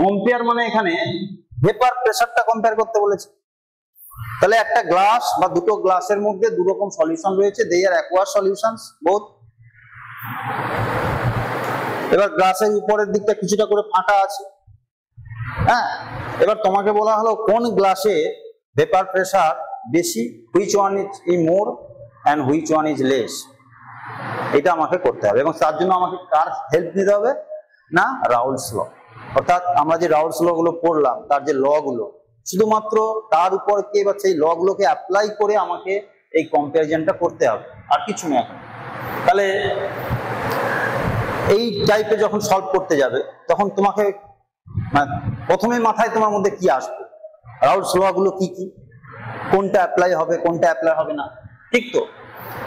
Compare মানে এখানে vapour প্রেসারটা compare করতে বলেছে। তাহলে একটা গ্লাস বা দুটো গ্লাসের মধ্যে দু রকম সলিউশন রয়েছে, দে আর অ্যাকুয়াস সলিউশনস বোথ। এবার গ্লাসের উপরের দিকটা কিছুটা করে ফাঁকা আছে, হ্যাঁ। এবার তোমাকে বলা হলো কোন গ্লাসে ভেপার প্রেসার বেশি, which one is more and which one is less, এটা আমাকে করতে হবে। এবং তার জন্য আমাকে কার হেল্প নিতে হবে না, রাউলস ল। অর্থাৎ আমরা যে রাউলস ল গুলো পড়লাম, তার যে ল গুলো, শুধুমাত্র তার উপর কে বা সেই ল গুলোকে অ্যাপ্লাই করে আমাকে এই কম্পারিজনটা করতে হবে, আর কিছু না। তাহলে এই টাইপে যখন সলভ করতে যাবে তখন তোমাকে প্রথমে মাথায় তোমার মধ্যে কি আসবে, রাউলস ল গুলো কি কি, কোনটা অ্যাপ্লাই হবে কোনটা অ্যাপ্লাই হবে না, ঠিক তো।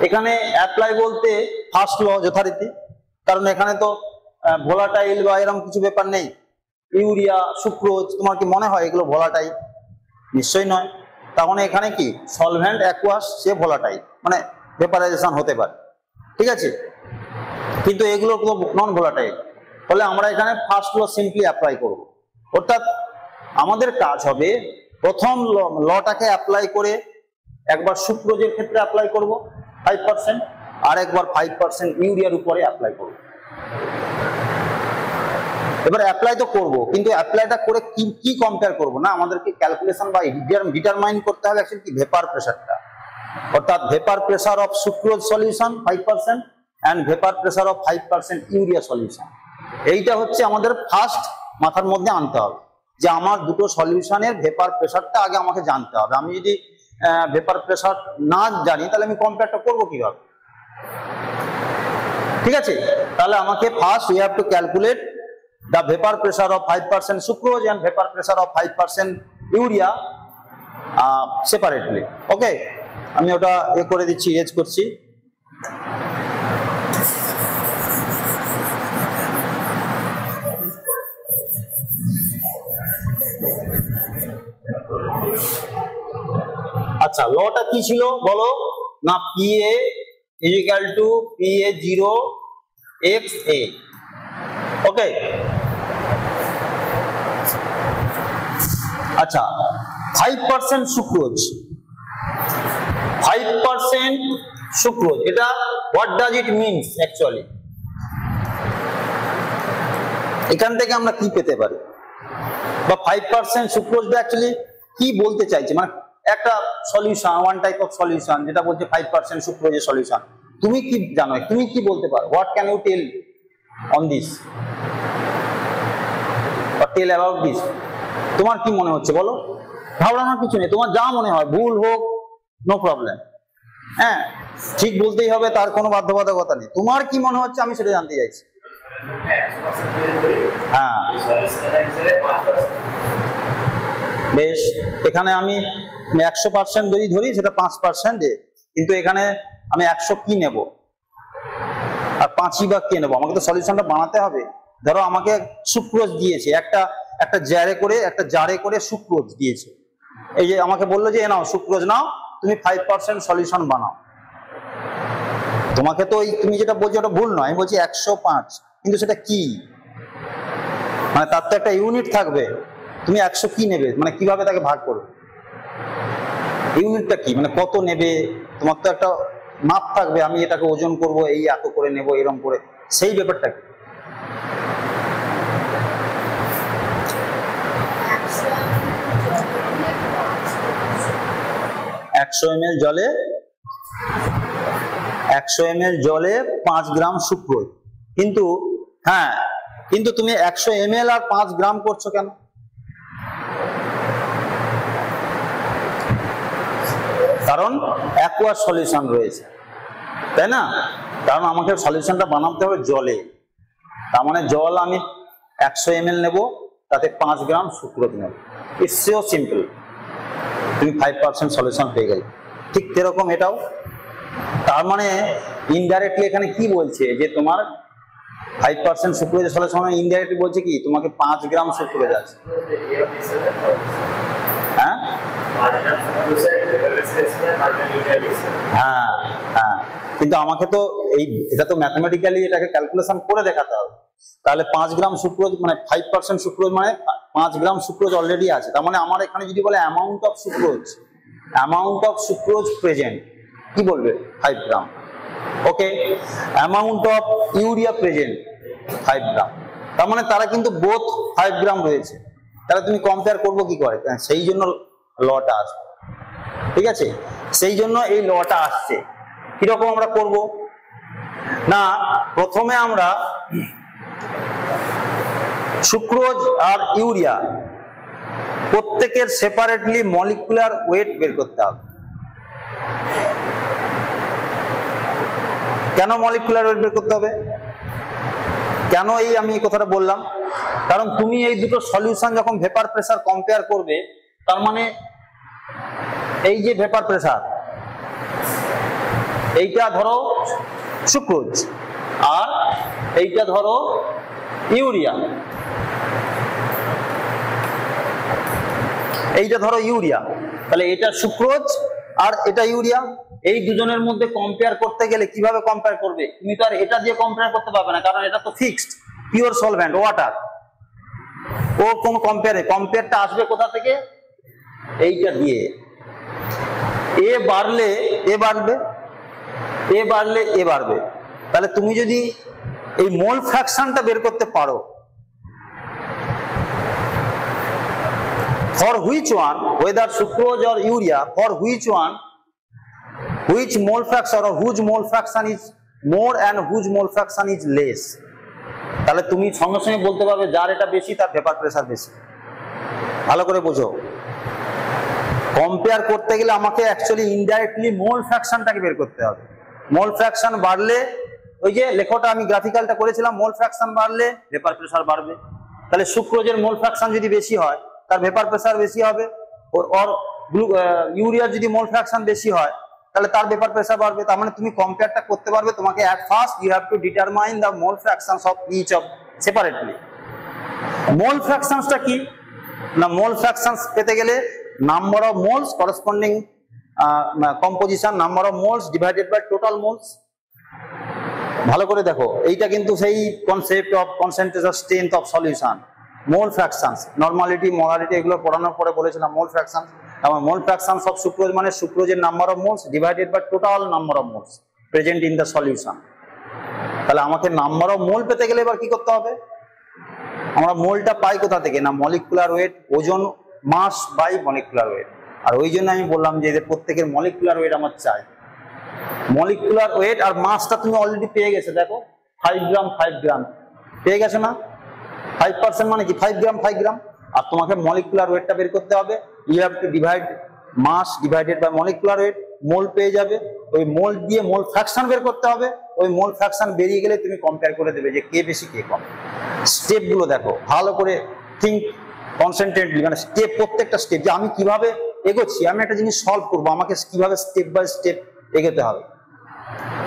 এখানে অ্যাপ্লাই বলতে ফার্স্ট ল যথারীতি, কারণ এখানে তো ভোলাটাইল বা এরকম কিছু ব্যাপার নেই। ইউরিয়া, সুক্রোজ, তোমার কি মনে হয় এগুলো ভোলাটাইল? নিশ্চয়ই নয়। তখন এখানে কি সলভেন্ট অ্যাকুয়াস, সে ভোলাটাইল, মানে ভেপারাইজেশন হতে পারে, ঠিক আছে, কিন্তু এগুলো তো নন ভোলাটাইল। ফলে আমরা এখানে ফার্স্ট ল সিম্পলি অ্যাপ্লাই করব। অর্থাৎ আমাদের কাজ হবে প্রথম লটাকে অ্যাপ্লাই করে একবার সুক্রোজের ক্ষেত্রে অ্যাপ্লাই করব 5%, আর একবার 5% ইউরিয়ার উপরে অ্যাপ্লাই করব। এবার অ্যাপ্লাই তো করব, কিন্তু অ্যাপ্লাইটা করে কি কম্পেয়ার করব না, আমাদেরকে ক্যালকুলেশন বা ডিটারমাইন করতে হবে অ্যাকচুয়ালি কি ভেপার প্রেসারটা। অর্থাৎ vapour pressure of sucrose solution 5% and vapour pressure of 5% urea solution. এইটা হচ্ছে আমাদের ফার্স্ট মাথার মধ্যে আনতে হবে, যে আমার দুটো সলিউশনের ভেপার প্রেসারটা আগে আমাকে জানতে হবে। আমি যদি ভেপার প্রেসার না জানি তাহলে আমি কম্পেয়ারটা করবো কিভাবে, ঠিক আছে। তাহলে আমাকে first we have to calculate the vapor pressure of 5% sucrose and vapor pressure of 5% urea separately. Okay, আমি ওটা এ করে দিচ্ছি, এজ করছি। আচ্ছা, লটা কি ছিল বলো না, PA = PA0 XA। ওকে, আচ্ছা 5% সুক্রোজ, 5% সুক্রোজ, এটা what does it means actually? এখান থেকে আমরা কি পেতে পারি, বা 5% সুক্রোজটা অ্যাকচুয়ালি কি বলতে চাইছে? মানে একটা solution, one type of solution যেটা বলছে 5% সুক্রোজের সলিউশন। তুমি কি জানো, তুমি কি বলতে পারো? What can you tell on this, or tell about this? তোমার কি মনে হচ্ছে বলো? ভাবনার কিছু নেই, তোমার যা মনে হয়, ভুল হোক নো প্রবলেম, হ্যাঁ, ঠিক বলতেই হবে, তার কোনো বাধ্যবাধকতা নেই। তোমার কি মনে হচ্ছে আমি সেটা জানতে চাইছি। হ্যাঁ বেশ, এখানে আমি 100% যদি ধরি সেটা 5%, কিন্তু এখানে আমি 100 কি নেব আর 5ই বা কে নেবো? আমাকে তো সলিউশনটা বানাতে হবে। ধরো আমাকে সুক্রোজ দিয়েছে, একটা জারে করে সুক্রোজ দিয়েছে, এই যে আমাকে বললো যে নাও সুক্রোজ নাও, তুমি 5% সলিউশন বানাও। তোমাকে তো তুমি যেটা বলছো ওটা ভুল নয়, আমি বলছি 105, কিন্তু সেটা কি, মানে তার তো একটা ইউনিট থাকবে। তুমি 100 কি নেবে, মানে কিভাবে তাকে ভাগ করবে, ইউনিটটা কি, মানে কত নেবে, তোমার তো একটা মাপ থাকবে, আমি এটাকে ওজন করব, এই এত করে নেব, এরকম করে, সেই ব্যাপারটা কি? একশো ml জলে 5 গ্রাম সুক্রোজ, কিন্তু হ্যাঁ, কিন্তু তুমি 100 ml আর 5 গ্রাম করছো কেন? কারণ অ্যাকুয়াস সলিউশন রয়েছে, তাই না? কারণ আমাকে সলিউশনটা বানাতে হবে জলে, তার মানে জল আমি 100 ml নেব, তাতে 5 গ্রাম সুক্রোজ নেব। ইটস সো সিম্পল, তুমি 5% সলিউশন পেয়ে গেলে। ঠিক সেরকম এটাও, তার মানে ইনডাইরেক্টলি এখানে কি বলছে, যে তোমার 5% সুক্রোজের সলিউশন ইনডাইরেক্টলি বলছে কি, তোমাকে 5 গ্রাম সুক্রোজ আছে। হ্যাঁ হ্যাঁ হ্যাঁ, কিন্তু আমাকে তো এটা তো ম্যাথমেটিক্যালি এটাকে ক্যালকুলেশন করে দেখাতে হবে। তাহলে 5 গ্রাম সুক্রোজ মানে 5% সুক্রোজ মানে 5 গ্রাম সুক্রোজ অলরেডি আছে, তার মানে আমার এখানে যদি বলে অ্যামাউন্ট অফ সুক্রোজ প্রেজেন্ট, কি বলবে 5 গ্রাম। ওকে, অ্যামাউন্ট অফ ইউরিয়া প্রেজেন্ট 5 গ্রাম, তার মানে তারা কিন্তু বোথ 5 গ্রাম রয়েছে, তাহলে তুমি কম্পেয়ার করবো কি করে? সেই জন্য লটা আসবে, ঠিক আছে, সেই জন্য এই লটা আসছে। কিরকম আমরা করব না, প্রথমে আমরা সুক্রোজ আর ইউরিয়া প্রত্যেকের সেপারেটলি মলিকুলার ওয়েট বের করতে হবে। কেন মলিকুলার ওয়েট বের করতে হবে? কেন আমি এই কথাটা বললাম? কারণ তুমি এই দুটো সলিউশন যখন ভেপার প্রেসার কম্পেয়ার করবে, তার মানে এই যে ভেপার প্রেসার, এইটা ধরো সুক্রোজ আর এইটা ধরো ইউরিয়া, এইটা ধরো ইউরিয়া, তাহলে এটা সুক্রোজ আর এটা ইউরিয়া। এই দুজনের মধ্যে কম্পেয়ার করতে গেলে কিভাবে কম্পেয়ার করবে? তুমি তো আর এটা দিয়ে কম্পেয়ার করতে পারবে না, কারণ এটা তো ফিক্সড পিওর সলভেন্ট ওয়াটার। ও কোন কম্পেয়ারটা আসবে কোথা থেকে? এইটা দিয়ে। এ বাড়লে এ বাড়বে, এ বাড়লে এ বাড়বে। তাহলে তুমি যদি এই মোল ফ্র্যাকশনটা বের করতে পারো, for which one, whether sucrose or urea, for which one, which mole fraction or whose mole fraction is more and whose mole fraction is less, তাহলে তুমি সঙ্গে সঙ্গে বলতে পারবে যার এটা বেশি তার ভেপার প্রেসার বেশি। ভালো করে বোঝো, কম্পেয়ার করতে গেলে আমাকে অ্যাকচুয়ালি ইনডাইরেক্টলি মোল ফ্র্যাকশনটাকে বের করতে হবে। মোল ফ্র্যাকশন বাড়লে, ওই যে লেখাটা আমি গ্রাফিক্যালটা করেছিলাম, মোল ফ্র্যাকশন বাড়লে ভেপার প্রেসার বাড়বে। তাহলে সুক্রোজের মোল ফ্র্যাকশন যদি বেশি হয় তার ভেপার প্রেসার বেশি হবে, আর ইউরিয়ার যদি মোল ফ্র্যাকশন বেশি হয় তাহলে তার ভেপার প্রেসার বাড়বে। তার মানে তুমি কম্পেয়ারটা করতে পারবে। তোমাকে at first you have to determine the mole fractions of each of separately. Mole ফ্র্যাকশনসটা কি না, মোল ফ্র্যাকশনস পেতে গেলে number of moles corresponding composition, number of moles divided by total moles. ভালো করে দেখো, এইটা কিন্তু সেই concept of concentration strength of solution. Mole fractions, normality, molarity এগুলো পড়ানোর পরে বলেছিলাম মোল ফ্র্যাকশন। আমার মোল ফ্র্যাকশনস অফ সুক্রোজ মানে সুক্রোজের number of moles divided by total number of moles present in the solution. তাহলে আমাকে নাম্বার অফ মোল পেতে গেলে এবার কি করতে হবে? আমরা মোলটা পাই কোথা থেকে না, মলিকুলার ওয়েট, ওজন মাস বাই মলিকুলার ওয়েট। আর ওই জন্য আমি বললাম যে এদের প্রত্যেকের মলিকুলার ওয়েট আমার চাই। মলিকুলার ওয়েট আর মাসটা তুমি অলরেডি পেয়ে গেছে, দেখো 5 গ্রাম 5 গ্রাম পেয়ে গেছে না? 5% মানে কি 5 গ্রাম 5 গ্রাম। আর তোমাকে মলিকুলার ওয়েটটা বের করতে হবে। You have to divide mass divided by molecular weight, mole পেয়ে যাবে। ওই মোল দিয়ে মোল ফ্র্যাকশন বের করতে হবে। ওই মোল ফ্র্যাকশন বেরিয়ে গেলে তুমি কম্পেয়ার করে দেবে যে কে বেশি কে কম। স্টেপগুলো দেখো ভালো করে, থিঙ্ক কনসেন্ট্রেটলি, মানে স্টেপ, প্রত্যেকটা স্টেপ যে আমি কিভাবে এগোচ্ছি, আমি একটা জিনিস সলভ করবো, আমাকে কিভাবে স্টেপ বাই স্টেপ এগোতে হবে,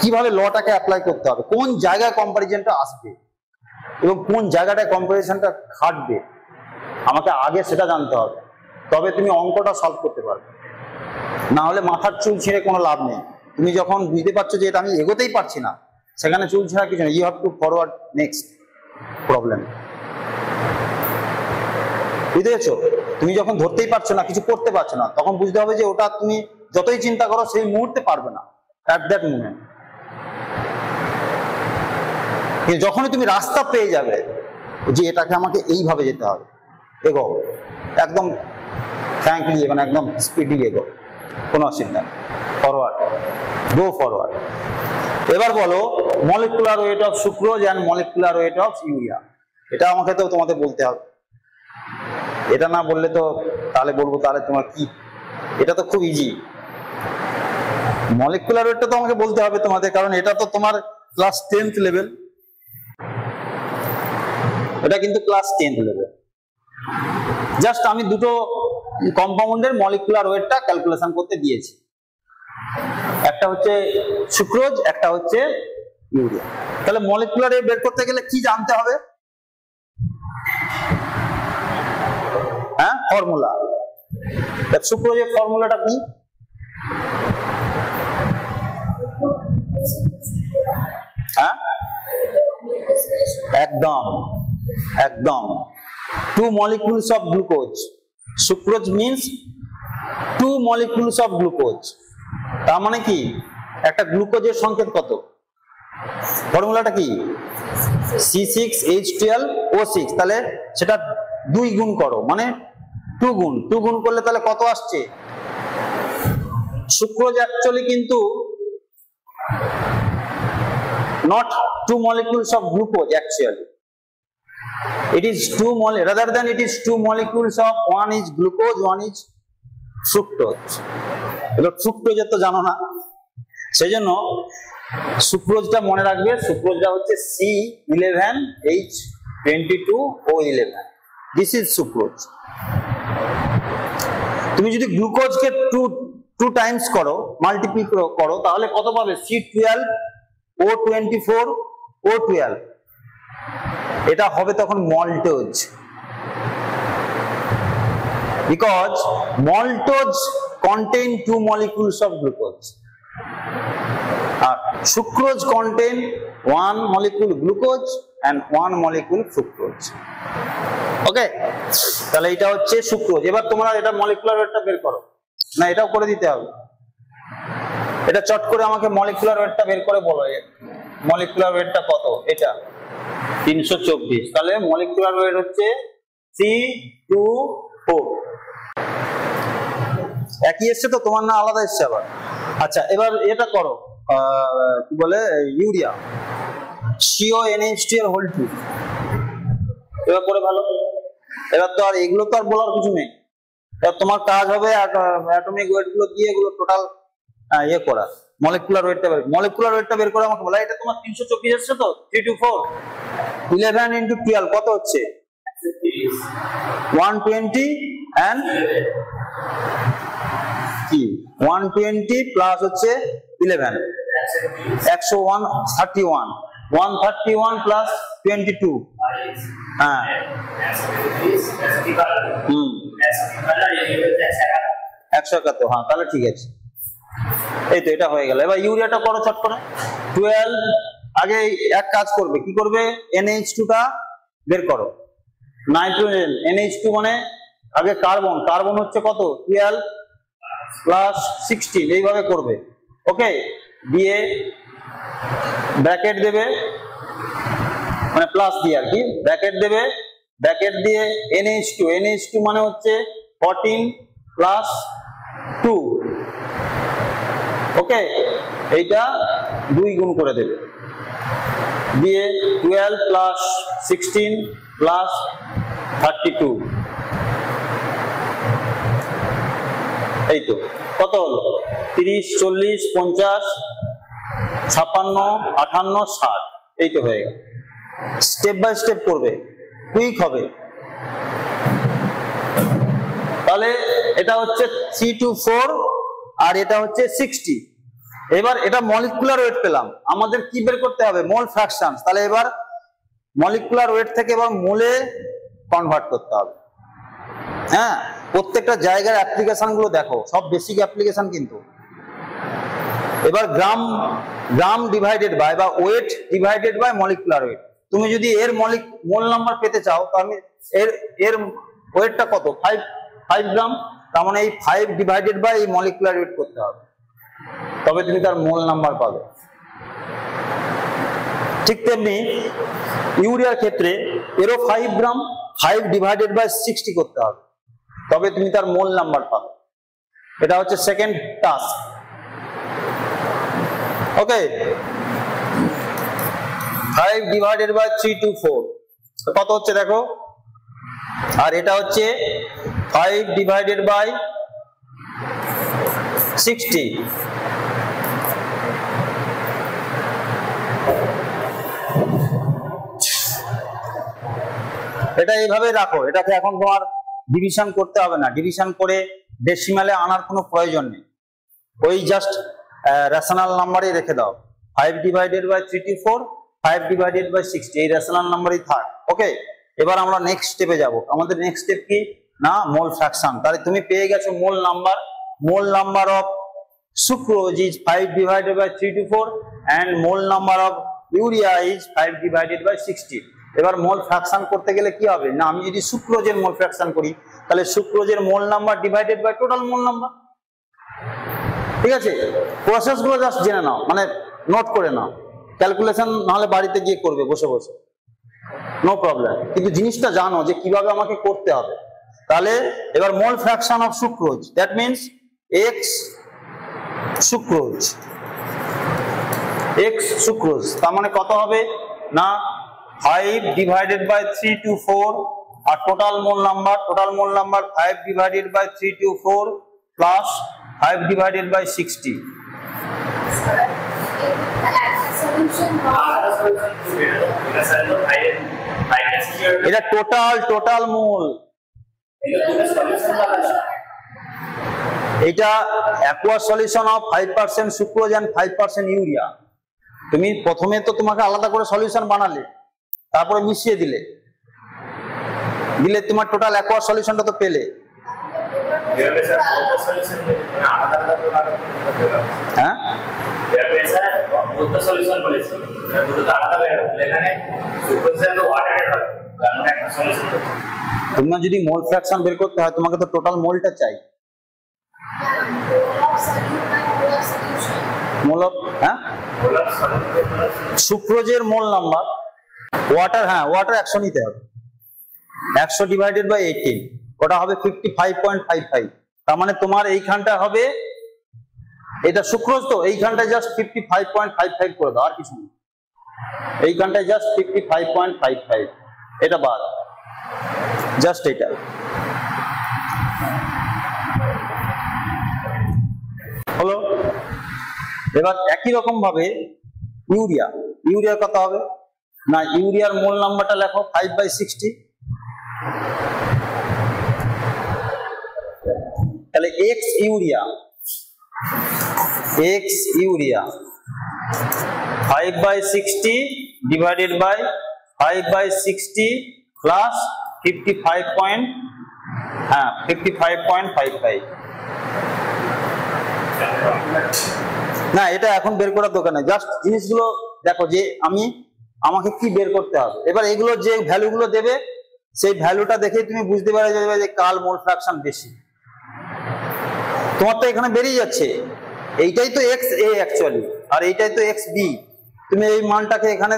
কিভাবে লটাকে অ্যাপ্লাই করতে হবে, কোন জায়গায় কম্পারিজনটা আসবে এবং কোন জায়গাটায় কম্পারিজনটা খাটবে, আমাকে আগে সেটা জানতে হবে। তবে তুমি অঙ্কটা সলভ করতে পারবে, না হলে মাথার চুল ছিঁড়ে কোনো লাভ নেই। তুমি যখন বুঝতে পারছো যে এটা আমি এগোতেই পারছি না, সেখানে চুল ছিঁড়া কিছু না, you have to forward next problem. বুঝতে পেরেছো? তুমি যখন ধরতেই পারছো না, কিছু করতে পারছো না, তখন বুঝতে হবে যে ওটা তুমি যতই চিন্তা করো সেই মুহূর্তে পারবে না, অ্যাট দ্যাট মুমেন্ট। কিন্তু যখনই তুমি রাস্তা পেয়ে যাবে যে এটাকে আমাকে এইভাবে যেতে হবে, এগো একদম ফ্র্যাঙ্কলি, মানে একদম স্পিডি এগো, কোনো অসুবিধা নেই, ফরওয়ার্ড, গো ফরওয়ার্ড। এবার বলো molecular weight of sucrose and molecular weight of urea. এটা আমাকে তো তোমাদের বলতে হবে, এটা না বললে তো তাহলে বলবো তাহলে তোমার কি, এটা তো খুব ইজি। মলিকুলার ওয়েটটা তো আমাকে বলতে হবে তোমাদের, কারণ এটা তো তোমার ক্লাস 10th লেভেল, এটা কিন্তু ক্লাস 10th লেভেল। জাস্ট আমি দুটো কম্পাউন্ডের মলিকুলার ওয়েটটা ক্যালকুলেশন করতে দিয়েছি, একটা হচ্ছে সুক্রোজ, একটা হচ্ছে ইউরিয়া। তাহলে মলিকুলার ওয়েট বের করতে গেলে কি জানতে হবে? হ্যাঁ, ফর্মুলা। সুক্রোজের ফর্মুলাটা কি? হ্যাঁ, একদম একদম 2 molecules of glucose. Sucrose means 2 molecules of glucose. তার মানে কি একটা গ্লুকোজের সংকেত কত? ফর্মুলাটা কি? C6H12O6, তাহলে সেটা 2 গুণ করো, মানে 2 গুণ করলে তাহলে কত আসছে? সুক্রোজ অ্যাকচুয়ালি কিন্তু not 2 molecules of glucose actually. It is 2 rather than it is 2 molecules of, one is glucose, one is fructose. এগুলো ফ্রুক্টোজ তো জানো না, সেই জন্য সুক্রোজটা মনে রাখবে। সুক্রোজটা হচ্ছে C11H22O11, দিস ইজ সুক্রোজ। তুমি যদি গ্লুকোজকে 2 টাইমস করো, মাল্টিপ্লাই করো, তাহলে কত পাবে? C12O24O12, এটা হবে তখন maltose, because maltose contain 2 molecules of glucose, আর sucrose contain 1 molecule glucose and 1 molecule fructose. Okay, তাহলে এটা হচ্ছে সুক্রোজ। এবার তোমরা এটা মলিকুলার ওয়েটটা বের করো, না এটাও করে দিতে হবে। এটা চট করে আমাকে মলিকুলার ওয়েটটা বের করে বলো। মলিকুলার ওয়েটটা কত? এটা 324, তাহলে মলিকুলার ওয়েট হচ্ছে C24। একই এসছে তো, তোমার না আলাদা এসছে আবার? আচ্ছা, এবার এটা করো, কি বলে, ইউরিয়া CONH2 এবার করে ভালো। এবার তো আর এগুলো তো আর বলার কিছু নেই, এবার তোমার কাজ হবে অ্যাটমিক ওয়েট গুলো দিয়ে এগুলো টোটাল ইয়ে করা, মলিকুলার ওয়েটটা বের করে আমাকে বলা। এটা তোমার 324 এসছে তো, 324 11 into 12 কত হচ্ছে? 120 and কি 120 প্লাস হচ্ছে 11 131 প্লাস 22, হ্যাঁ 171, হ্যাঁ তাহলে ঠিক আছে। এই তো এটা হয়ে গেল। এবার ইউরিয়াটা করো চট করে। 12 আগে এক কাজ করবে, কি করবে? NH2টা বের করো। নাইট্রোজেন NH2 মানে আগে কার্বন হচ্ছে কত? 12 প্লাস 16, এইভাবে করবে। ওকে, দিয়ে ব্র্যাকেট দেবে, মানে প্লাস দিয়ে আর কি ব্র্যাকেট দেবে, ব্র্যাকেট দিয়ে NH2 মানে হচ্ছে 14 প্লাস 2। ওকে, এইটা 2 গুণ করে দেবে, দিয়ে 12 প্লাস 16 প্লাস 32, এই তো কত হলো? 30 40 50 56 58 60, এই তো হয়ে গেল। স্টেপ বাই স্টেপ করবে, কুইক হবে। তাহলে এটা হচ্ছে C24 আর এটা হচ্ছে 60। এবার এটা মলিকুলার ওয়েট পেলাম, আমাদের কি বের করতে হবে? মোল ফ্র্যাকশন। তাহলে এবার মলিকুলার ওয়েট থেকে এবার মোলে কনভার্ট করতে হবে। হ্যাঁ, প্রত্যেকটা জায়গার অ্যাপ্লিকেশন গুলো দেখো, সব বেসিক অ্যাপ্লিকেশন কিন্তু। এবার গ্রাম ডিভাইডেড বাই বা weight divided by molecular weight. তুমি যদি এর মোল নাম্বার পেতে চাও, তো আমি এর ওয়েটটা কত? 5 গ্রাম, তার মানে এই 5 ডিভাইডেড বাই এই মলিকুলার ওয়েট করতে হবে, তবে তুমি তার মোল নাম্বার পাবে। ঠিক তেমনি ইউরিয়ার ক্ষেত্রে এরও 5 গ্রাম, 5 ডিভাইডেড বাই 60 করতে হবে, তবে তুমি তার মোল নাম্বার পাবে। এটা হচ্ছে second task. Okay, 5 divided by 324 কত হচ্ছে দেখো, আর এটা হচ্ছে 5 ডিভাইডেড বাই 60। এটা এইভাবে রাখো, এটাকে এখন তোমার ডিভিশন করতে হবে না, ডিভিশন করে ডেসিমালে আনার কোনো প্রয়োজন নেই, ওই জাস্ট রেশনাল নাম্বারই রেখে দাও। 5 ডিভাইডেড বাই 324, 5 ডিভাইডেড বাই 60, এই রেশনাল নাম্বারই থাক। ওকে, এবার আমরা নেক্সট স্টেপে যাব। আমাদের নেক্সট স্টেপ কি না? Mole fraction. তাহলে তুমি পেয়ে গেছো mole number. Mole number of sucrose is 5 divided by 324 and mole number of urea is 5 divided by 60। এবার মোল ফ্র্যাকশন করতে গেলে কি হবে না, আমি যদি সুক্রোজের মোল ফ্র্যাকশন করি তাহলে সুক্রোজের mole number divided by total mole number. ঠিক আছে, প্রসেস গুলো জাস্ট জেনে নাও, মানে নোট করে নাও, ক্যালকুলেশন নাহলে বাড়িতে গিয়ে করবে বসে বসে, নো প্রবলেম, কিন্তু জিনিসটা জানো যে কিভাবে আমাকে করতে হবে। তাহলে এবার mole fraction of sucrose, that means X sucrose, X sucrose, তার মানে কত হবে না 5 ডিভাইডেড বাই 3 to 4, আর total mole number 5 divided by 3 to 4 plus 5 divided by 60। এটা টোটাল মোল, এটা aqueous solution of 5% sucrose and 5% urea. তুমি প্রথমে তো তোমাকে আলাদা করে সলিউশন বানালে, তারপরে মিশিয়ে দিলে তোমার টোটাল অ্যাকুয়াস সলিউশনটা তো পেলে। হ্যাঁ তোমরা যদি মোল ফ্র্যাকশন বের করতে হয় তোমাকে তো টোটাল মোলটা চাই। সুক্রোজের মোল নাম্বার ওয়াটার, হ্যাঁ ওয়াটার 100 নিতে হবে, 100 ডিভাইডেড বাই 18, ওটা হবে 55.55। তার মানে তোমার এইখানটা হবে, এটা সুক্রোজ তো এইখানটা জাস্ট 55.55 করে দাও, আর কিছু নেই, এইখানটায় জাস্ট 55.55, এটা বাদ, জাস্ট এটা। হলো, এবার একই রকম ভাবে ইউরিয়ার কত হবে না, ইউরিয়ার মোল নাম্বারটা লেখো 5/60, তাহলে X urea 5/60 divided by 5/60 plus 55.55। না এটা এখন বের করার দরকার নেই, জাস্ট জিনিসগুলো দেখো যে আমাকে কি বের করতে হবে। এবার এগুলো যে ভ্যালুগুলো দেবে সেই ভ্যালুটা দেখেই তুমি বুঝতে পারা যাবে যে কার মোল ফ্র্যাকশন বেশি। তোমার তো এখানে বেরিয়ে যাচ্ছে, এইটাই তো এক্স এ অ্যাকচুয়ালি, আর এইটাই তো এক্স বি। তুমি এই মানটাকে এখানে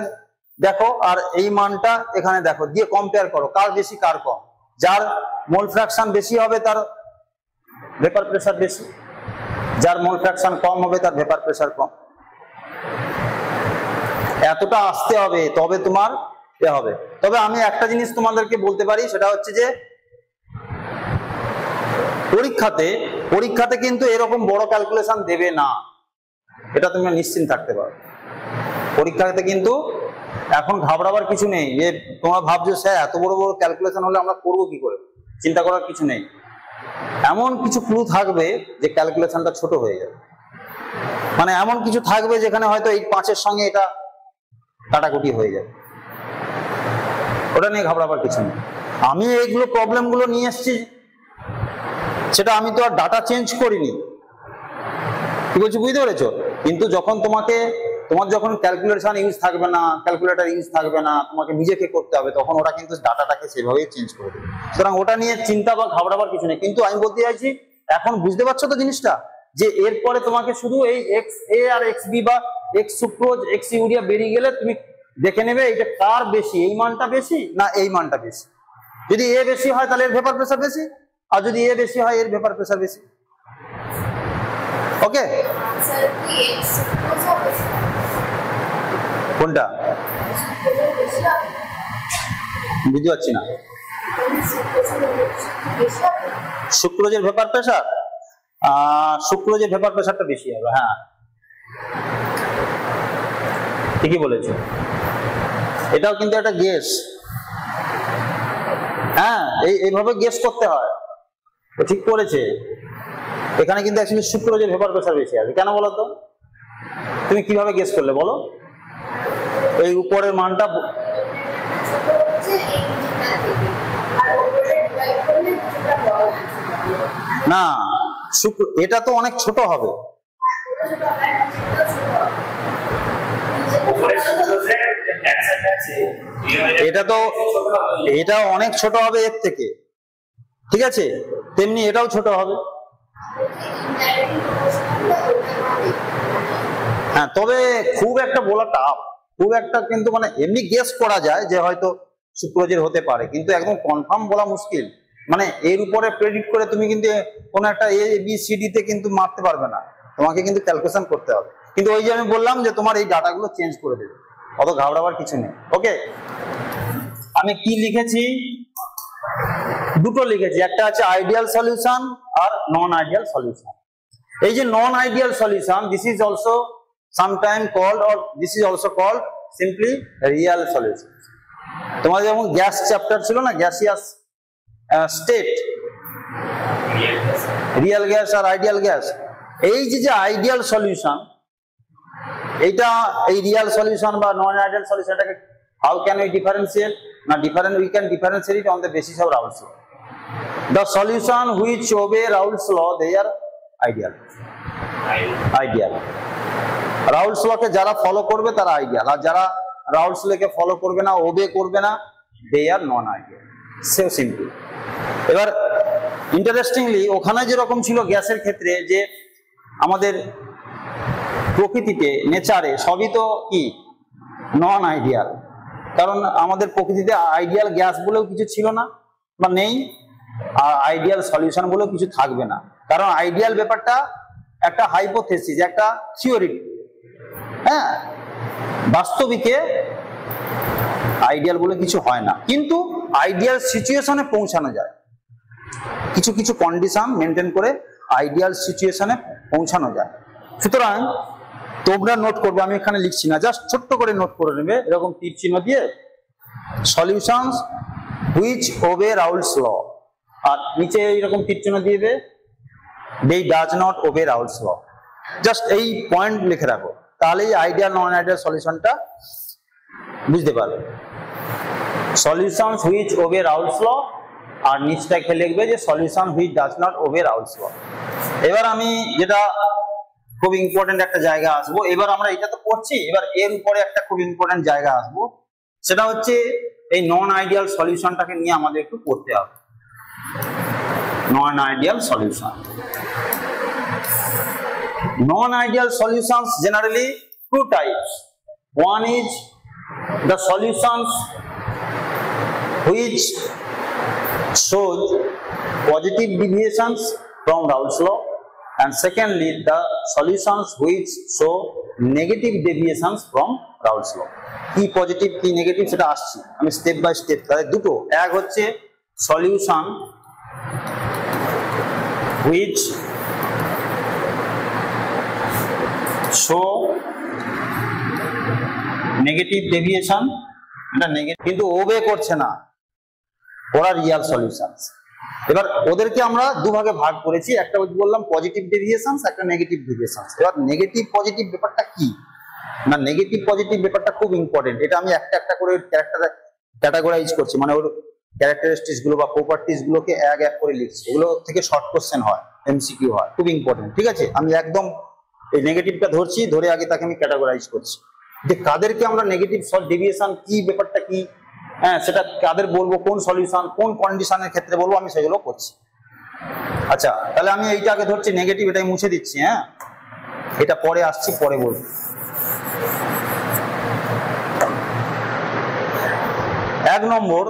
দেখো আর এই মানটা এখানে দেখো, দিয়ে কম্পেয়ার করো কার বেশি কার কম। যার মোল ফ্র্যাকশন বেশি হবে তার ভেপার প্রেসার বেশি, যার মোল ফ্র্যাকশন কম হবে তার ভেপার প্রেসার কম। এতটা আসতে হবে তবে তোমার এ হবে। তবে আমি একটা জিনিস তোমাদেরকে বলতে পারি, সেটা হচ্ছে যে পরীক্ষাতে কিন্তু এরকম বড় ক্যালকুলেশন দেবে না, এটা তুমি নিশ্চিন্ত থাকতে পারো। পরীক্ষাতে কিন্তু এখন ঘাবড়াবার কিছু নেই, যে তোমরা ভাবছো স্যার এত বড় বড় ক্যালকুলেশন হলে আমরা করবো কি করে, চিন্তা করার কিছু নেই। এমন কিছু ক্লু থাকবে যে ক্যালকুলেশনটা ছোট হয়ে যাবে, মানে এমন কিছু থাকবে যেখানে হয়তো এই 5-এর সঙ্গে এটা কাটাকুটি হয়ে যাবে, ওটা নিয়ে ঘাবড়াবার কিছু নেই। আমি এইগুলো প্রবলেমগুলো নিয়ে এসেছি, সেটা আমি তো আর ডাটা চেঞ্জ করিনি, কি বলছি বুঝতে পেরেছো? কিন্তু যখন তোমার যখন ক্যালকুলেশন ইউজ থাকবে না, ক্যালকুলেটর ইউজ থাকবে না, তোমাকে নিজেকে করতে হবে, তখন ওটা কিন্তু ডাটাটাকে সেভাবেই চেঞ্জ করে দেবে। সুতরাং ওটা নিয়ে চিন্তা বা ঘাবড়াবার কিছু নেই। কিন্তু আমি বলতে চাইছি এখন বুঝতে পারছো তো জিনিসটা, যে এরপরে তোমাকে শুধু এই এক্স এ আর এক্স বি বা এক্স সুক্রোজ এক্স ইউরিয়া বেরিয়ে গেলে তুমি দেখে নেবে এটা কার বেশি, এই মানটা বেশি না এই মানটা বেশি। যদি এ বেশি হয় তাহলে এর ভেপার প্রেসার বেশি, আর যদি এ বেশি হয় এর ভেপার প্রেসার বেশি। ওকে, কোনটা বুঝতে পারছি না। সুক্রোজের ভেপার প্রেসার, সুক্রোজের ভেপার প্রেসারটা বেশি হবে, হ্যাঁ ঠিকই বলেছো। এটাও কিন্তু একটা গেস, হ্যাঁ এইভাবে গেস করতে হয়, ও ঠিক করেছে। এখানে কিন্তু অ্যাকচুয়ালি সুক্রোজের ভেপার প্রেসার বেশি আছে, কেন বলো তো? তুমি কিভাবে গেস করলে বলো? এই উপরের মানটা না, এটা তো অনেক ছোট হবে। এটা অনেক ছোট হবে এর থেকে, ঠিক আছে, তেমনি এটাও ছোট হবে। হ্যাঁ, তবে খুব একটা বলা টাফ, খুব একটা কিন্তু মানে এমনি গেস করা যায় যে হয়তো শুক্রজের হতে পারে, কিন্তু একদম কনফার্ম বলা মুশকিল। মানে এর উপরে প্রেডিক্ট করে তুমি কিন্তু কোনো একটা এ বি সি ডি তে কিন্তু মারতে পারবে না, তোমাকে কিন্তু ক্যালকুলেশন করতে হবে। কিন্তু ওই যে আমি বললাম যে তোমার এই ডাটাগুলো চেঞ্জ করে দেবে, অত ঘাবড়াবার কিছু নেই। ওকে, আমি কি লিখেছি? দুটো লিখেছি, একটা আছে আইডিয়াল সলিউশন আর নন আইডিয়াল সলিউশন। এই যে non ideal solution, this is also sometime called or this is also called simply real solution. তোমাদের যেমন গ্যাস চ্যাপ্টার ছিল না, গ্যাসিয়াস স্টেট, রিয়াল গ্যাস আর আইডিয়াল গ্যাস। এই যে আইডিয়াল সলিউশন, এইটা এই রিয়াল সলিউশন বা নন আইডিয়াল সলিউশনটাকে হাউ ক্যান উই ডিফারেন্সিয়েট? না, we can differentiate it on the basis of Raoult's law. The solution which obey Raoult's law, they are ideal. Raoult's law কে যারা follow করবে তারা ideal, আর যারা Raoult's law কে follow করবে না, ওবে করবে না, they are non ideal. So simple. এবার interestingly ওখানে যেরকম ছিল গ্যাসের ক্ষেত্রে যে আমাদের প্রকৃতিতে, নেচারে সবই তো কি নন আইডিয়াল, কারণ আমাদের প্রকৃতিতে আইডিয়াল গ্যাস বলেও কিছু ছিল না বা নেই, আর আইডিয়াল সলিউশন বলেও কিছু থাকবে না। কারণ আইডিয়াল ব্যাপারটা একটা হাইপোথেসিস, একটা থিওরি। হ্যাঁ, বাস্তবিকে আইডিয়াল বলে কিছু হয় না, কিন্তু আইডিয়াল সিচুয়েশনে পৌঁছানো যায়, কিছু কিছু কন্ডিশন মেনটেন করে আইডিয়াল সিচুয়েশনে পৌঁছানো যায়। সুতরাং তোমরা নোট করবে, আমি এখানে লিখছি না, জাস্ট ছোট্ট করে নোট করে নেবে এরকম তীর চিহ্ন দিয়ে, সলিউশনস হুইচ ওবে রাউলস ল, আর নিচে এইরকম তীর চিহ্ন দিয়ে দেবে they does not obey Raoult's law। Just এই পয়েন্ট লিখে রাখো, তাহলেই আইডিয়াল নন আইডিয়াল সলিউশনটা বুঝতে পারবে। সলিউশনস হুইচ ওবে রাউলস ল, আর নিচটাকে লিখবে যে সলিউশন হুইচ ডাজ নট ওবে রাউলস ল। এবার আমি যেটা খুব ইম্পর্টেন্ট একটা জায়গা আসবো, এবার আমরা এটা তো করছি, এবার এর উপরে একটা খুব ইম্পর্টেন্ট জায়গা আসবো, সেটা হচ্ছে এই নন আইডিয়াল সলিউশনটাকে নিয়ে আমাদের একটু পড়তে হবে। নন ideal solution, non ideal solutions generally two types. One is the solutions which shows positive deviations from Raoult's law, and secondly the solutions which show negative deviations from Raoult's law. কি positive কি negative সেটা আসছে আমি step by step. তাহলে দুটো, এক হচ্ছে solution which show negative deviation, এটা নেগেটিভ কিন্তু ওবে করছে না, ওরা রিয়াল সলিউশনস। এবার ওদেরকে আমরা দুভাগে ভাগ করেছি, একটা বললাম পজিটিভ ডেভিয়েশনস, একটা নেগেটিভ ডেভিয়েশনস। এবার নেগেটিভ পজিটিভ ব্যাপারটা কি না, নেগেটিভ পজিটিভ ব্যাপারটা খুব ইম্পর্টেন্ট, এটা আমি একটা একটা করে ক্যাটাগরাইজ করছি, মানে ওর ক্যারেক্টারিস্টিক্স গুলো বা প্রপার্টিজ গুলোকে এক এক করে লিখছি, এগুলো থেকে শর্ট কোশ্চেন হয়, এমসিকিউ হয়, খুব ইম্পর্টেন্ট। ঠিক আছে, আমি একদম এই নেগেটিভটা ধরছি, ধরে আগে তাকে আমি ক্যাটাগরাইজ করছি যে কাদেরকে আমরা নেগেটিভ ডেভিয়েশন কি ব্যাপারটা কি, হ্যাঁ সেটা কাদের বলবো, কোন সলিউশন কোন কন্ডিশনের ক্ষেত্রে বলবো, আমি সেগুলো করছি। আচ্ছা, তাহলে আমি এইটা আগে ধরছি নেগেটিভ, এটাই মুছে দিচ্ছি। হ্যাঁ, এটা পরে আসছি, পরে বলবো। এক নম্বর,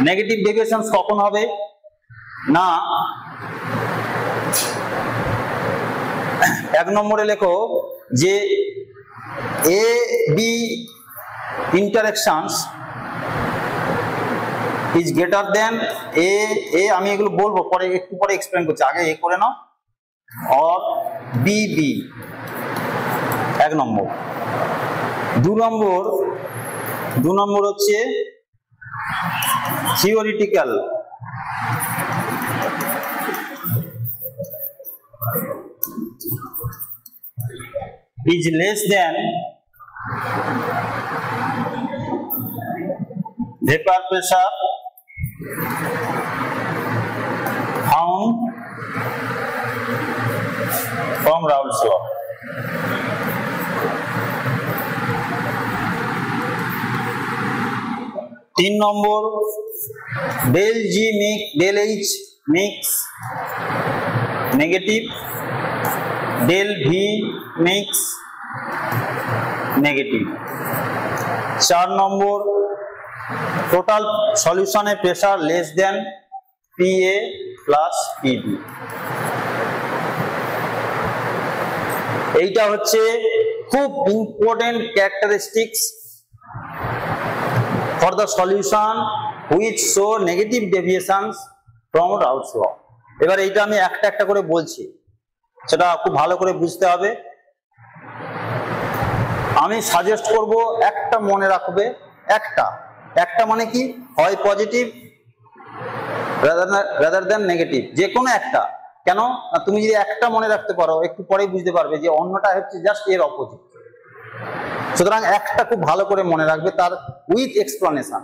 নেগেটিভ ডেভিয়েশন কখন হবে না, এক নম্বরে লেখো যে A B ইন্টারঅ্যাকশনস is greater than এ, আমি এগুলো বলবো পরে, একটু পরে এক্সপ্লেন করছি, আগে এ করে নাও, অর বি বি, এক নম্বর। দু নম্বর হচ্ছে theoretical, is less than vapor pressure found from Raoult's law. 3 নম্বর del G mix del H mix negative, del V mix negative. 4 নম্বর টোটাল সলিউশনে pressure less than PA plus PB। এইটা হচ্ছে খুব important characteristics for the solution which show negative deviations from Raoult's law। এবার এইটা আমি একটা একটা করে বলছি, সেটা খুব ভালো করে বুঝতে হবে। আমি সাজেস্ট করব একটা মনে রাখবে, একটা মানে কি, হয় পজিটিভ রাদার দ্যান নেগেটিভ, যে কোনো একটা। কেন না, তুমি যদি একটা মনে রাখতে পারো একটু পরেই বুঝতে পারবে যে অন্যটা হচ্ছে জাস্ট এর অপোজিট। সুতরাং একটা খুব ভালো করে মনে রাখবে, তার উইথ এক্সপ্লানেশন।